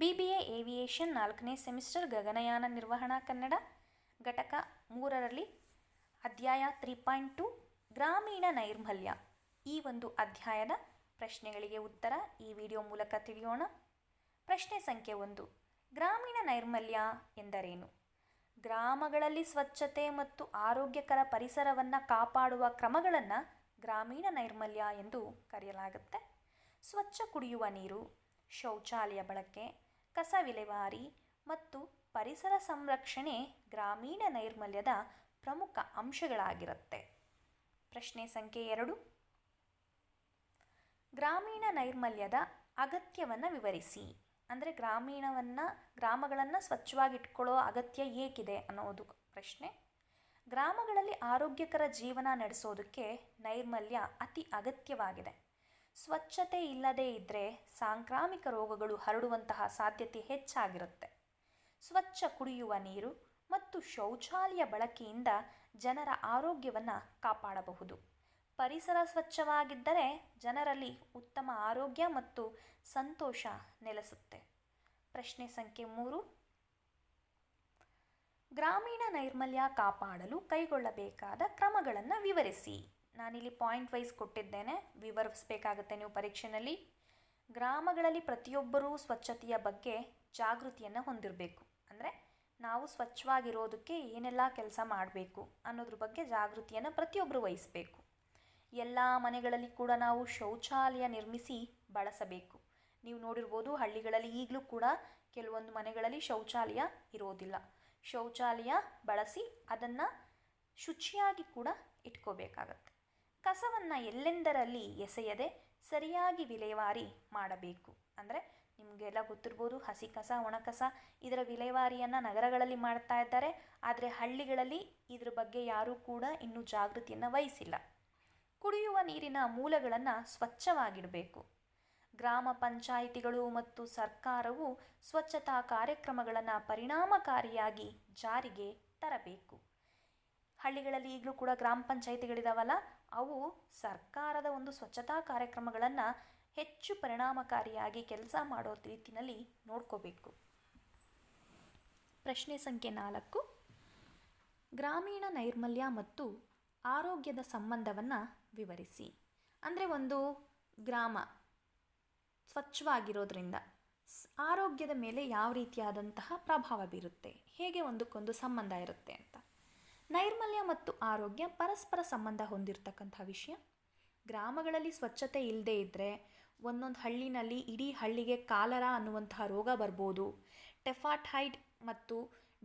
BBA aviation 4ನೇ semester Gaganyaan ನಿರ್ವಹಣಾ ಕನ್ನಡ ಘಟಕ 3ರಲ್ಲಿ ಅಧ್ಯಾಯ 3.2 ಗ್ರಾಮೀಣ ನೈರ್ಮಲ್ಯ ಈ ಒಂದು ಅಧ್ಯಾಯದ ಪ್ರಶ್ನೆಗಳಿಗೆ ಉತ್ತರ ಈ ವಿಡಿಯೋ ಮೂಲಕ ತಿಳಿಯೋಣ. ಪ್ರಶ್ನೆ ಸಂಖ್ಯೆ 1. ಗ್ರಾಮೀಣ ನೈರ್ಮಲ್ಯ ಎಂದರೇನು? ಗ್ರಾಮಗಳಲ್ಲಿ ಸ್ವಚ್ಛತೆ ಮತ್ತು ಆರೋಗ್ಯಕರ ಪರಿಸರವನ್ನು ಕಾಪಾಡುವ ಕ್ರಮಗಳನ್ನು ಗ್ರಾಮೀಣ ನೈರ್ಮಲ್ಯ ಎಂದು ಕರೆಯಲಾಗುತ್ತೆ. ಸ್ವಚ್ಛ ಕುಡಿಯುವ ನೀರು, ಶೌಚಾಲಯ ಬಳಕೆ, ಕಸ ವಿಲೇವಾರಿ ಮತ್ತು ಪರಿಸರ ಸಂರಕ್ಷಣೆ ಗ್ರಾಮೀಣ ನೈರ್ಮಲ್ಯದ ಪ್ರಮುಖ ಅಂಶಗಳಾಗಿರುತ್ತೆ. ಪ್ರಶ್ನೆ ಸಂಖ್ಯೆ 2. ಗ್ರಾಮೀಣ ನೈರ್ಮಲ್ಯದ ಅಗತ್ಯವನ್ನು ವಿವರಿಸಿ. ಅಂದರೆ ಗ್ರಾಮಗಳನ್ನು ಸ್ವಚ್ಛವಾಗಿಟ್ಕೊಳ್ಳೋ ಅಗತ್ಯ ಏಕಿದೆ ಅನ್ನೋದು ಪ್ರಶ್ನೆ. ಗ್ರಾಮಗಳಲ್ಲಿ ಆರೋಗ್ಯಕರ ಜೀವನ ನಡೆಸೋದಕ್ಕೆ ನೈರ್ಮಲ್ಯ ಅತಿ ಅಗತ್ಯವಾಗಿದೆ. ಸ್ವಚ್ಛತೆ ಇಲ್ಲದೇ ಇದ್ದರೆ ಸಾಂಕ್ರಾಮಿಕ ರೋಗಗಳು ಹರಡುವಂತಹ ಸಾಧ್ಯತೆ ಹೆಚ್ಚಾಗಿರುತ್ತೆ. ಸ್ವಚ್ಛ ಕುಡಿಯುವ ನೀರು ಮತ್ತು ಶೌಚಾಲಯ ಬಳಕೆಯಿಂದ ಜನರ ಆರೋಗ್ಯವನ್ನು ಕಾಪಾಡಬಹುದು. ಪರಿಸರ ಸ್ವಚ್ಛವಾಗಿದ್ದರೆ ಜನರಲ್ಲಿ ಉತ್ತಮ ಆರೋಗ್ಯ ಮತ್ತು ಸಂತೋಷ ನೆಲೆಸುತ್ತೆ. ಪ್ರಶ್ನೆ ಸಂಖ್ಯೆ 3. ಗ್ರಾಮೀಣ ನೈರ್ಮಲ್ಯ ಕಾಪಾಡಲು ಕೈಗೊಳ್ಳಬೇಕಾದ ಕ್ರಮಗಳನ್ನು ವಿವರಿಸಿ. ನಾನಿಲ್ಲಿ ಪಾಯಿಂಟ್ ವೈಸ್ ಕೊಟ್ಟಿದ್ದೇನೆ, ವಿವರಿಸಬೇಕಾಗುತ್ತೆ ನೀವು ಪರೀಕ್ಷೆಯಲ್ಲಿ. ಗ್ರಾಮಗಳಲ್ಲಿ ಪ್ರತಿಯೊಬ್ಬರೂ ಸ್ವಚ್ಛತೆಯ ಬಗ್ಗೆ ಜಾಗೃತಿಯನ್ನು ಹೊಂದಿರಬೇಕು. ಅಂದರೆ ನಾವು ಸ್ವಚ್ಛವಾಗಿರೋದಕ್ಕೆ ಏನೆಲ್ಲ ಕೆಲಸ ಮಾಡಬೇಕು ಅನ್ನೋದ್ರ ಬಗ್ಗೆ ಜಾಗೃತಿಯನ್ನು ಪ್ರತಿಯೊಬ್ಬರು ವಹಿಸಬೇಕು. ಎಲ್ಲ ಮನೆಗಳಲ್ಲಿ ಕೂಡ ನಾವು ಶೌಚಾಲಯ ನಿರ್ಮಿಸಿ ಬಳಸಬೇಕು. ನೀವು ನೋಡಿರ್ಬೋದು, ಹಳ್ಳಿಗಳಲ್ಲಿ ಈಗಲೂ ಕೂಡ ಕೆಲವೊಂದು ಮನೆಗಳಲ್ಲಿ ಶೌಚಾಲಯ ಇರೋದಿಲ್ಲ. ಶೌಚಾಲಯ ಬಳಸಿ ಅದನ್ನು ಶುಚಿಯಾಗಿ ಕೂಡ ಇಟ್ಕೋಬೇಕಾಗತ್ತೆ. ಕಸವನ್ನು ಎಲ್ಲೆಂದರಲ್ಲಿ ಎಸೆಯದೆ ಸರಿಯಾಗಿ ವಿಲೇವಾರಿ ಮಾಡಬೇಕು. ಅಂದರೆ ನಿಮಗೆಲ್ಲ ಗೊತ್ತಿರ್ಬೋದು, ಹಸಿ ಕಸ, ಒಣ ಕಸ ಇದರ ವಿಲೇವಾರಿಯನ್ನು ನಗರಗಳಲ್ಲಿ ಮಾಡ್ತಾ ಇದ್ದಾರೆ. ಆದರೆ ಹಳ್ಳಿಗಳಲ್ಲಿ ಇದ್ರ ಬಗ್ಗೆ ಯಾರೂ ಕೂಡ ಇನ್ನೂ ಜಾಗೃತಿಯನ್ನು ವಹಿಸಿಲ್ಲ. ಕುಡಿಯುವ ನೀರಿನ ಮೂಲಗಳನ್ನು ಸ್ವಚ್ಛವಾಗಿಡಬೇಕು. ಗ್ರಾಮ ಪಂಚಾಯಿತಿಗಳು ಮತ್ತು ಸರ್ಕಾರವು ಸ್ವಚ್ಛತಾ ಕಾರ್ಯಕ್ರಮಗಳನ್ನು ಪರಿಣಾಮಕಾರಿಯಾಗಿ ಜಾರಿಗೆ ತರಬೇಕು. ಹಳ್ಳಿಗಳಲ್ಲಿ ಈಗಲೂ ಕೂಡ ಗ್ರಾಮ ಪಂಚಾಯಿತಿಗಳಿದಾವಲ್ಲ, ಅವು ಸರ್ಕಾರದ ಒಂದು ಸ್ವಚ್ಛತಾ ಕಾರ್ಯಕ್ರಮಗಳನ್ನು ಹೆಚ್ಚು ಪರಿಣಾಮಕಾರಿಯಾಗಿ ಕೆಲಸ ಮಾಡೋ ರೀತಿಯಲ್ಲಿ ನೋಡ್ಕೋಬೇಕು. ಪ್ರಶ್ನೆ ಸಂಖ್ಯೆ 4. ಗ್ರಾಮೀಣ ನೈರ್ಮಲ್ಯ ಮತ್ತು ಆರೋಗ್ಯದ ಸಂಬಂಧವನ್ನು ವಿವರಿಸಿ. ಅಂದರೆ ಒಂದು ಗ್ರಾಮ ಸ್ವಚ್ಛವಾಗಿರೋದ್ರಿಂದ ಆರೋಗ್ಯದ ಮೇಲೆ ಯಾವ ರೀತಿಯಾದಂತಹ ಪ್ರಭಾವ ಬೀರುತ್ತೆ, ಹೇಗೆ ಒಂದಕ್ಕೊಂದು ಸಂಬಂಧ ಇರುತ್ತೆ ಅಂತ. ನೈರ್ಮಲ್ಯ ಮತ್ತು ಆರೋಗ್ಯ ಪರಸ್ಪರ ಸಂಬಂಧ ಹೊಂದಿರತಕ್ಕಂಥ ವಿಷಯ. ಗ್ರಾಮಗಳಲ್ಲಿ ಸ್ವಚ್ಛತೆ ಇಲ್ಲದೇ ಇದ್ದರೆ ಒಂದೊಂದು ಹಳ್ಳಿನಲ್ಲಿ ಇಡೀ ಹಳ್ಳಿಗೆ ಕಾಲರಾ ಅನ್ನುವಂತಹ ರೋಗ ಬರ್ಬೋದು. ಟೆಫಾಟೈಡ್ ಮತ್ತು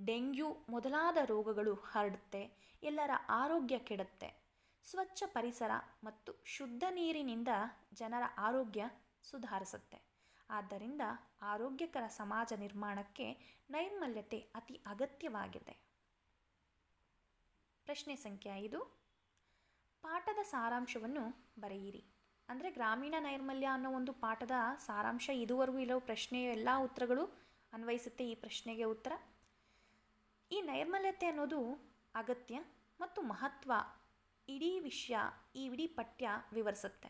ಡೆಂಗ್ಯೂ ಮೊದಲಾದ ರೋಗಗಳು ಹರಡುತ್ತೆ. ಎಲ್ಲರ ಆರೋಗ್ಯ ಕೆಡುತ್ತೆ. ಸ್ವಚ್ಛ ಪರಿಸರ ಮತ್ತು ಶುದ್ಧ ನೀರಿನಿಂದ ಜನರ ಆರೋಗ್ಯ ಸುಧಾರಿಸುತ್ತೆ. ಆದ್ದರಿಂದ ಆರೋಗ್ಯಕರ ಸಮಾಜ ನಿರ್ಮಾಣಕ್ಕೆ ನೈರ್ಮಲ್ಯತೆ ಅತಿ ಅಗತ್ಯವಾಗಿದೆ. ಪ್ರಶ್ನೆ ಸಂಖ್ಯೆ 5. ಪಾಠದ ಸಾರಾಂಶವನ್ನು ಬರೆಯಿರಿ. ಅಂದರೆ ಗ್ರಾಮೀಣ ನೈರ್ಮಲ್ಯ ಅನ್ನೋ ಒಂದು ಪಾಠದ ಸಾರಾಂಶ ಇದುವರೆಗೂ ಇರೋ ಪ್ರಶ್ನೆಯ ಎಲ್ಲ ಉತ್ತರಗಳು ಅನ್ವಯಿಸುತ್ತೆ. ಈ ಪ್ರಶ್ನೆಗೆ ಉತ್ತರ: ಈ ನೈರ್ಮಲ್ಯತೆ ಅನ್ನೋದು ಅಗತ್ಯ ಮತ್ತು ಮಹತ್ವ ಈ ಇಡೀ ಪಠ್ಯ ವಿವರಿಸುತ್ತೆ.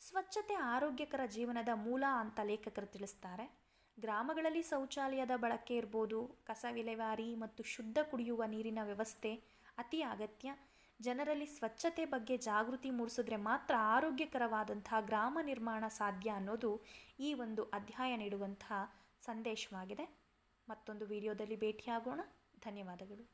ಸ್ವಚ್ಛತೆ ಆರೋಗ್ಯಕರ ಜೀವನದ ಮೂಲ ಅಂತ ಲೇಖಕರು ತಿಳಿಸ್ತಾರೆ. ಗ್ರಾಮಗಳಲ್ಲಿ ಶೌಚಾಲಯದ ಬಳಕೆ ಇರ್ಬೋದು, ಕಸ ವಿಲೇವಾರಿ ಮತ್ತು ಶುದ್ಧ ಕುಡಿಯುವ ನೀರಿನ ವ್ಯವಸ್ಥೆ ಅತಿ ಅಗತ್ಯ. ಜನರಲ್ಲಿ ಸ್ವಚ್ಛತೆ ಬಗ್ಗೆ ಜಾಗೃತಿ ಮೂಡಿಸಿದ್ರೆ ಮಾತ್ರ ಆರೋಗ್ಯಕರವಾದಂತಹ ಗ್ರಾಮ ನಿರ್ಮಾಣ ಸಾಧ್ಯ ಅನ್ನೋದು ಈ ಒಂದು ಅಧ್ಯಾಯ ನೀಡುವಂತಹ ಸಂದೇಶವಾಗಿದೆ. ಮತ್ತೊಂದು ವಿಡಿಯೋದಲ್ಲಿ ಭೇಟಿಯಾಗೋಣ. ಧನ್ಯವಾದಗಳು.